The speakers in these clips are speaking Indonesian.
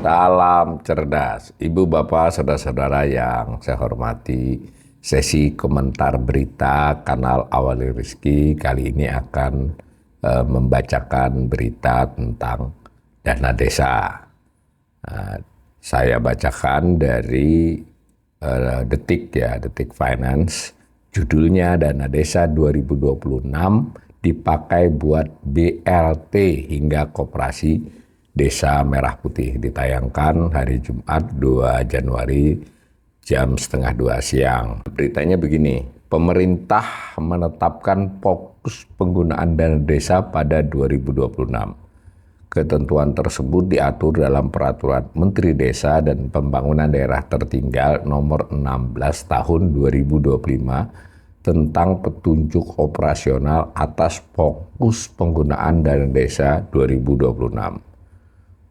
Salam cerdas, Ibu Bapak, saudara-saudara yang saya hormati. Sesi komentar berita kanal Awali Rizki kali ini akan membacakan berita tentang dana desa. Saya bacakan dari Detik Finance. Judulnya Dana Desa 2026 dipakai buat BLT hingga koperasi Desa Merah Putih, ditayangkan hari Jumat 2 Januari jam setengah 2 siang. Beritanya begini, pemerintah menetapkan fokus penggunaan dana desa pada 2026. Ketentuan tersebut diatur dalam Peraturan Menteri Desa dan Pembangunan Daerah Tertinggal Nomor 16 Tahun 2025 tentang petunjuk operasional atas fokus penggunaan dana desa 2026.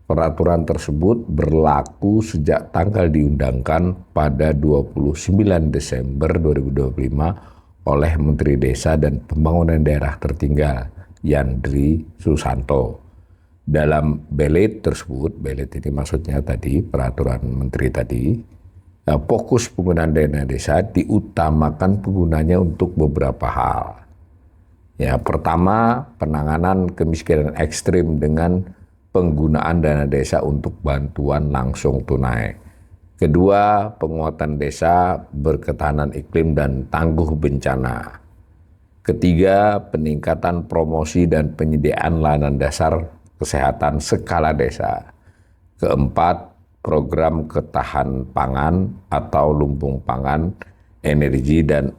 Peraturan tersebut berlaku sejak tanggal diundangkan pada 29 Desember 2025 oleh Menteri Desa dan Pembangunan Daerah Tertinggal Yandri Susanto. Dalam belet tersebut, belet ini maksudnya tadi peraturan menteri tadi, fokus penggunaan dana desa diutamakan penggunanya untuk beberapa hal. Ya, pertama, penanganan kemiskinan ekstrim dengan penggunaan dana desa untuk bantuan langsung tunai. Kedua, penguatan desa berketahanan iklim dan tangguh bencana. Ketiga, peningkatan promosi dan penyediaan layanan dasar kesehatan skala desa. Keempat, program ketahan pangan atau lumbung pangan, energi dan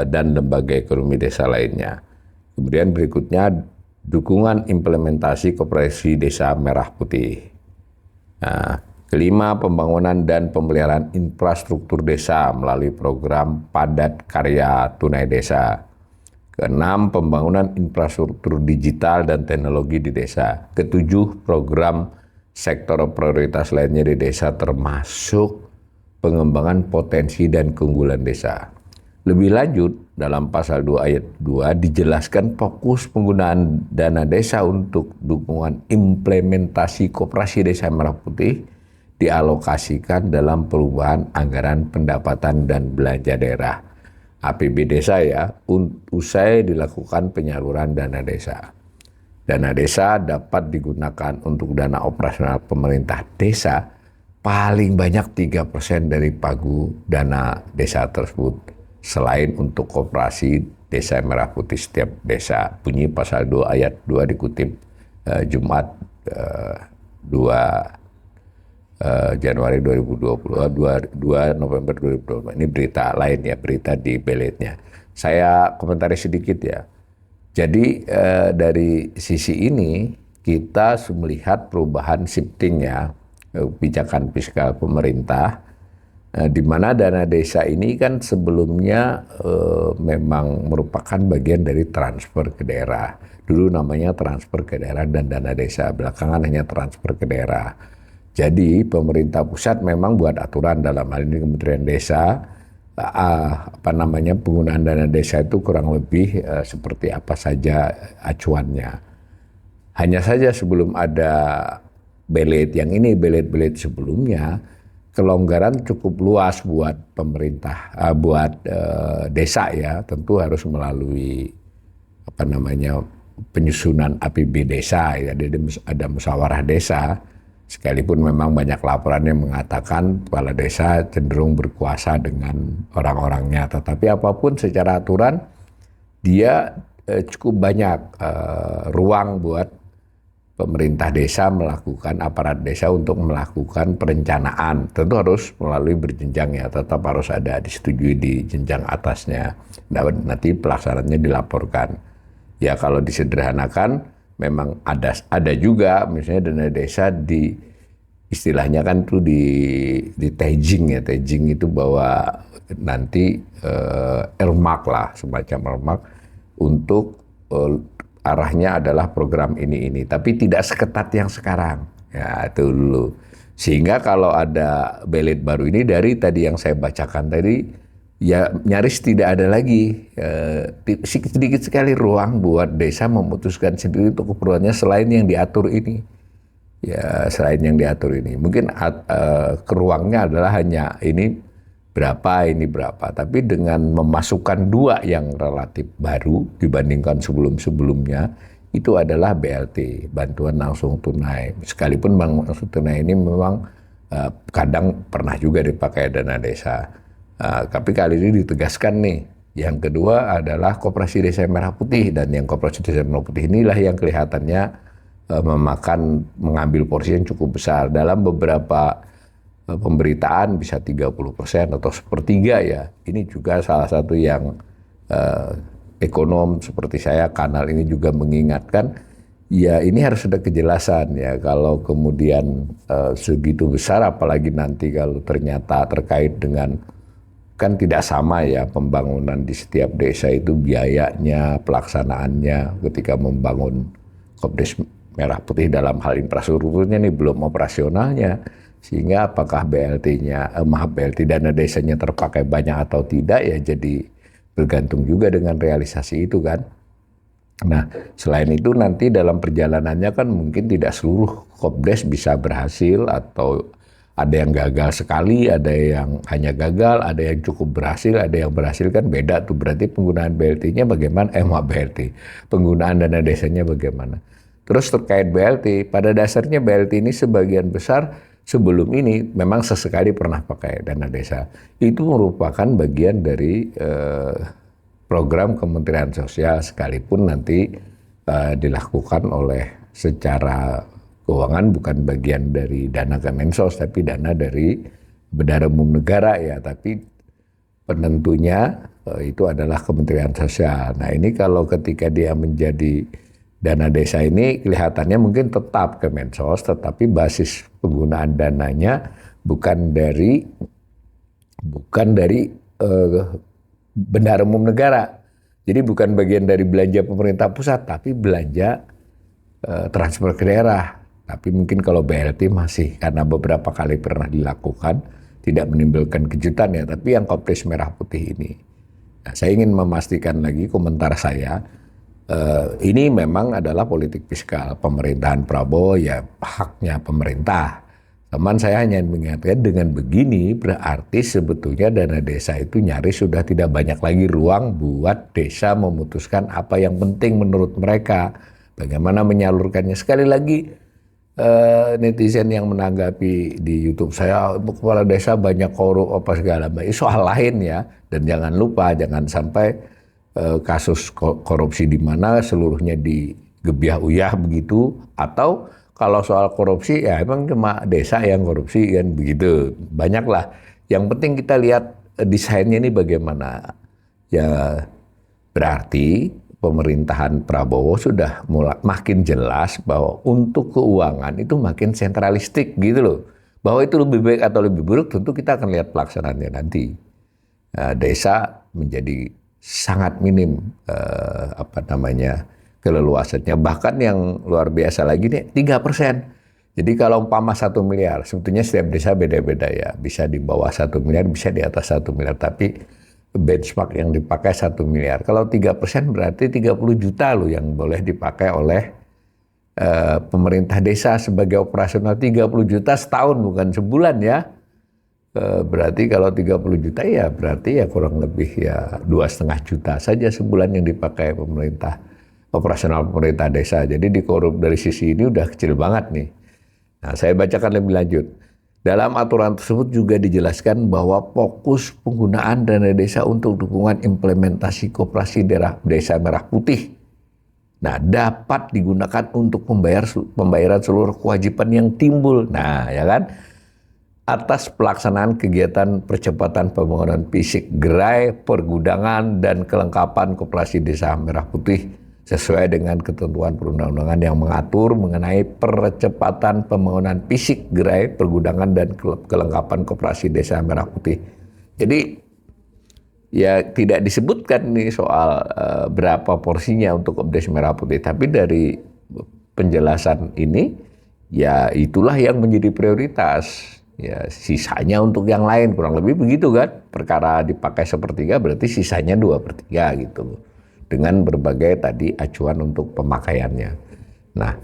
lembaga ekonomi desa lainnya. Kemudian berikutnya, dukungan implementasi koperasi Desa Merah Putih. Nah, kelima, pembangunan dan pemeliharaan infrastruktur desa melalui program padat karya tunai desa. Keenam, pembangunan infrastruktur digital dan teknologi di desa. Ketujuh, program sektor prioritas lainnya di desa termasuk pengembangan potensi dan keunggulan desa. Lebih lanjut, dalam pasal 2 ayat 2 dijelaskan fokus penggunaan dana desa untuk dukungan implementasi koperasi Desa Merah Putih dialokasikan dalam perubahan anggaran pendapatan dan belanja daerah APB desa ya, usai dilakukan penyaluran dana desa. Dana desa dapat digunakan untuk dana operasional pemerintah desa paling banyak 3% dari pagu dana desa tersebut. Selain untuk koperasi Desa Merah Putih setiap desa. Bunyi pasal 2 ayat 2 dikutip Jumat 2 Januari 2020, 2 November 2020. Ini berita lain ya, berita di beletnya. Saya komentari sedikit ya. Jadi dari sisi ini kita melihat perubahan shifting ya, kebijakan fiskal pemerintah. Di mana dana desa ini kan sebelumnya memang merupakan bagian dari transfer ke daerah. Dulu namanya transfer ke daerah dan dana desa, belakangan hanya transfer ke daerah. Jadi pemerintah pusat memang buat aturan, dalam hal ini Kementerian Desa, penggunaan dana desa itu kurang lebih seperti apa saja acuannya. Hanya saja sebelum ada belet yang ini, belet-belet sebelumnya, kelonggaran cukup luas buat pemerintah, buat desa ya, tentu harus melalui penyusunan APB desa ya, jadi ada musyawarah desa, sekalipun memang banyak laporan yang mengatakan kepala desa cenderung berkuasa dengan orang-orangnya, tetapi apapun secara aturan dia cukup banyak ruang buat pemerintah desa melakukan, aparat desa untuk melakukan perencanaan. Tentu harus melalui berjenjang ya, tetap harus ada disetujui di jenjang atasnya. Nanti pelaksanaannya dilaporkan. Ya kalau disederhanakan memang ada juga misalnya dana desa di istilahnya kan tuh di tagging ya. Tagging itu bahwa nanti earmark lah, semacam earmark untuk arahnya adalah program ini, tapi tidak seketat yang sekarang. Ya, itu dulu. Sehingga kalau ada belet baru ini dari tadi yang saya bacakan tadi, ya nyaris tidak ada lagi sedikit sekali ruang buat desa memutuskan sendiri untuk keperluannya selain yang diatur ini. ya selain yang diatur ini. Mungkin keruangnya adalah hanya ini berapa, tapi dengan memasukkan dua yang relatif baru dibandingkan sebelum-sebelumnya, itu adalah BLT, bantuan langsung tunai. Sekalipun bantuan langsung tunai ini memang kadang pernah juga dipakai dana desa. Tapi kali ini ditegaskan nih. Yang kedua adalah Koperasi Desa Merah Putih, dan yang Koperasi Desa Merah Putih inilah yang kelihatannya mengambil porsi yang cukup besar. Dalam beberapa pemberitaan bisa 30% atau sepertiga ya. Ini juga salah satu yang ekonom seperti saya, kanal ini juga mengingatkan, ya ini harus ada kejelasan ya. Kalau kemudian segitu besar, apalagi nanti kalau ternyata terkait dengan, kan tidak sama ya pembangunan di setiap desa itu biayanya, pelaksanaannya ketika membangun Kopdes Merah Putih dalam hal infrastrukturnya nih belum operasionalnya, sehingga apakah BLT dana desanya terpakai banyak atau tidak ya jadi bergantung juga dengan realisasi itu kan. Nah selain itu nanti dalam perjalanannya kan mungkin tidak seluruh Kopdes bisa berhasil, atau ada yang gagal sekali, ada yang hanya gagal, ada yang cukup berhasil, ada yang berhasil, kan beda tuh. Berarti penggunaan BLT-nya bagaimana? Penggunaan dana desanya bagaimana? Terus terkait BLT, pada dasarnya BLT ini sebagian besar sebelum ini memang sesekali pernah pakai dana desa. Itu merupakan bagian dari program Kementerian Sosial, sekalipun nanti dilakukan oleh secara keuangan bukan bagian dari dana Kemensos, tapi dana dari Bendahara Umum Negara ya, tapi penentunya itu adalah Kementerian Sosial. Nah ini kalau ketika dia menjadi dana desa ini kelihatannya mungkin tetap Kemensos, tetapi basis penggunaan dananya bukan dari Bendahara Umum Negara. Jadi bukan bagian dari belanja pemerintah pusat, tapi belanja transfer ke daerah. Tapi mungkin kalau BLT masih, karena beberapa kali pernah dilakukan, tidak menimbulkan kejutan ya. Tapi yang Kopdes Merah Putih ini, nah, saya ingin memastikan lagi komentar saya, ini memang adalah politik fiskal pemerintahan Prabowo, ya haknya pemerintah. Teman saya hanya mengingatkan, dengan begini berarti sebetulnya dana desa itu nyaris sudah tidak banyak lagi ruang buat desa memutuskan apa yang penting menurut mereka. Bagaimana menyalurkannya. Sekali lagi, netizen yang menanggapi di YouTube saya, kepala desa banyak korup apa segala macam, soal lain ya. Dan jangan lupa, jangan sampai kasus korupsi di mana seluruhnya digebiah uyah begitu, atau kalau soal korupsi ya emang cuma desa yang korupsi kan begitu. Banyaklah. Yang penting kita lihat desainnya ini bagaimana. Ya berarti pemerintahan Prabowo sudah makin jelas bahwa untuk keuangan itu makin sentralistik gitu loh. Bahwa itu lebih baik atau lebih buruk tentu kita akan lihat pelaksanaannya nanti. Desa menjadi sangat minim keleluasannya. Bahkan yang luar biasa lagi nih 3%. Jadi kalau umpama 1 miliar, sebetulnya setiap desa beda-beda ya. Bisa di bawah 1 miliar, bisa di atas 1 miliar. Tapi benchmark yang dipakai 1 miliar. Kalau 3% berarti 30 juta loh yang boleh dipakai oleh pemerintah desa sebagai operasional. 30 juta setahun bukan sebulan ya. Berarti kalau 30 juta ya berarti ya kurang lebih ya 2,5 juta saja sebulan yang dipakai pemerintah, operasional pemerintah desa. Jadi dikorup dari sisi ini udah kecil banget nih. Nah saya bacakan lebih lanjut. Dalam aturan tersebut juga dijelaskan bahwa fokus penggunaan dana desa untuk dukungan implementasi Koperasi Desa Merah Putih, nah dapat digunakan untuk pembayaran seluruh kewajiban yang timbul. Nah ya kan, atas pelaksanaan kegiatan percepatan pembangunan fisik gerai, pergudangan, dan kelengkapan Koperasi Desa Merah Putih sesuai dengan ketentuan perundang-undangan yang mengatur mengenai percepatan pembangunan fisik gerai, pergudangan, dan kelengkapan Koperasi Desa Merah Putih. Jadi ya tidak disebutkan nih soal berapa porsinya untuk Kopdes Merah Putih, tapi dari penjelasan ini ya itulah yang menjadi prioritas. Ya sisanya untuk yang lain, kurang lebih begitu kan. Perkara dipakai 1/3 berarti sisanya 2/3 gitu loh. Dengan berbagai tadi acuan untuk pemakaiannya. Nah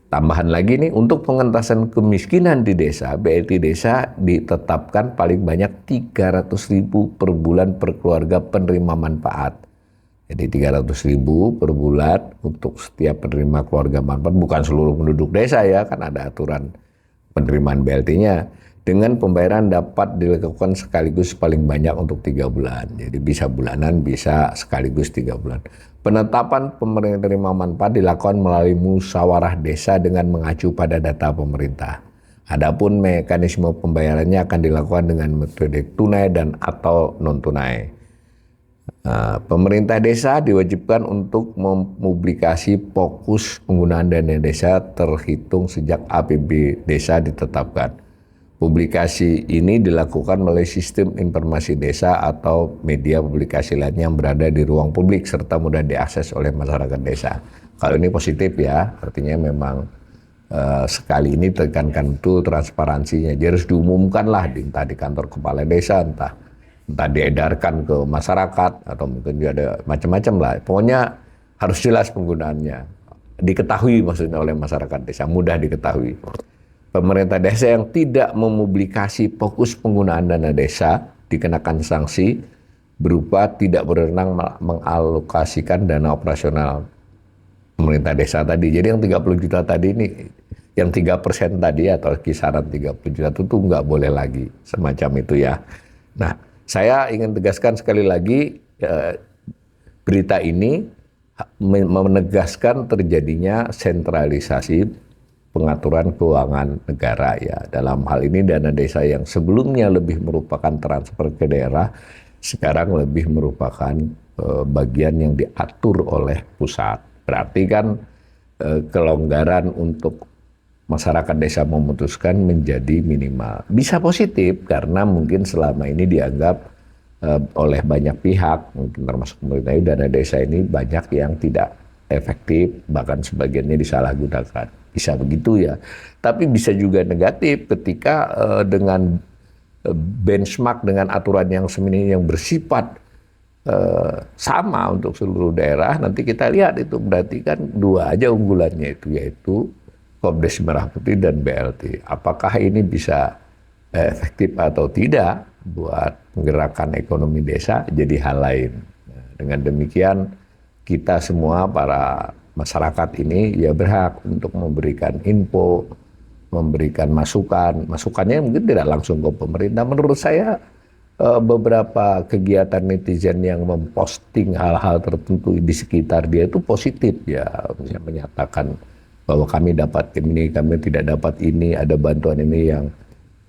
Tambahan lagi nih, untuk pengentasan kemiskinan di desa, BLT desa ditetapkan paling banyak 300.000 per bulan per keluarga penerima manfaat. Jadi 300.000 per bulan untuk setiap penerima keluarga manfaat, bukan seluruh penduduk desa ya, kan ada aturan penerimaan BLT-nya. Dengan pembayaran dapat dilakukan sekaligus paling banyak untuk 3 bulan. Jadi bisa bulanan, bisa sekaligus 3 bulan. Penetapan penerima manfaat dilakukan melalui musyawarah desa dengan mengacu pada data pemerintah. Adapun mekanisme pembayarannya akan dilakukan dengan metode tunai dan atau non-tunai. Pemerintah desa diwajibkan untuk mempublikasi fokus penggunaan dana desa terhitung sejak APB desa ditetapkan. Publikasi ini dilakukan melalui sistem informasi desa atau media publikasi lainnya yang berada di ruang publik serta mudah diakses oleh masyarakat desa. Kalau ini positif ya, artinya memang sekali ini tekankan betul transparansinya. Jadi harus diumumkan lah entah di kantor kepala desa, entah diedarkan ke masyarakat atau mungkin juga ada macam-macam lah. Pokoknya harus jelas penggunaannya, diketahui maksudnya oleh masyarakat desa, mudah diketahui. Pemerintah desa yang tidak mempublikasi fokus penggunaan dana desa dikenakan sanksi berupa tidak berwenang mengalokasikan dana operasional pemerintah desa tadi. Jadi yang 30 juta tadi ini, yang 3% tadi atau kisaran 30 juta itu tuh nggak boleh lagi semacam itu ya. Nah, saya ingin tegaskan sekali lagi, berita ini menegaskan terjadinya sentralisasi pengaturan keuangan negara ya. Dalam hal ini dana desa yang sebelumnya lebih merupakan transfer ke daerah, sekarang lebih merupakan bagian yang diatur oleh pusat. Berarti kan kelonggaran untuk masyarakat desa memutuskan menjadi minimal. Bisa positif karena mungkin selama ini dianggap oleh banyak pihak, mungkin termasuk pemerintah, dana desa ini banyak yang tidak efektif, bahkan sebagiannya disalahgunakan. Bisa begitu ya. Tapi bisa juga negatif ketika dengan benchmark dengan aturan yang semini yang bersifat sama untuk seluruh daerah, nanti kita lihat itu berarti kan dua aja unggulannya itu, yaitu Kopdes Merah Putih dan BLT. Apakah ini bisa efektif atau tidak buat menggerakkan ekonomi desa jadi hal lain. Nah, dengan demikian kita semua para masyarakat ini ya berhak untuk memberikan info, memberikan masukan. Masukannya mungkin tidak langsung ke pemerintah. Menurut saya beberapa kegiatan netizen yang memposting hal-hal tertentu di sekitar dia itu positif ya, menyatakan bahwa kami dapat ini, kami tidak dapat ini, ada bantuan ini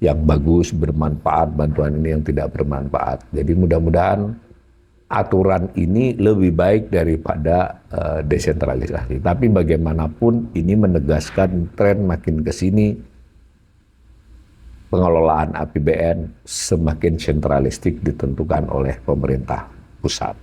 yang bagus, bermanfaat, bantuan ini yang tidak bermanfaat. Jadi mudah-mudahan aturan ini lebih baik daripada desentralisasi. Tapi bagaimanapun ini menegaskan tren makin ke sini pengelolaan APBN semakin sentralistik ditentukan oleh pemerintah pusat.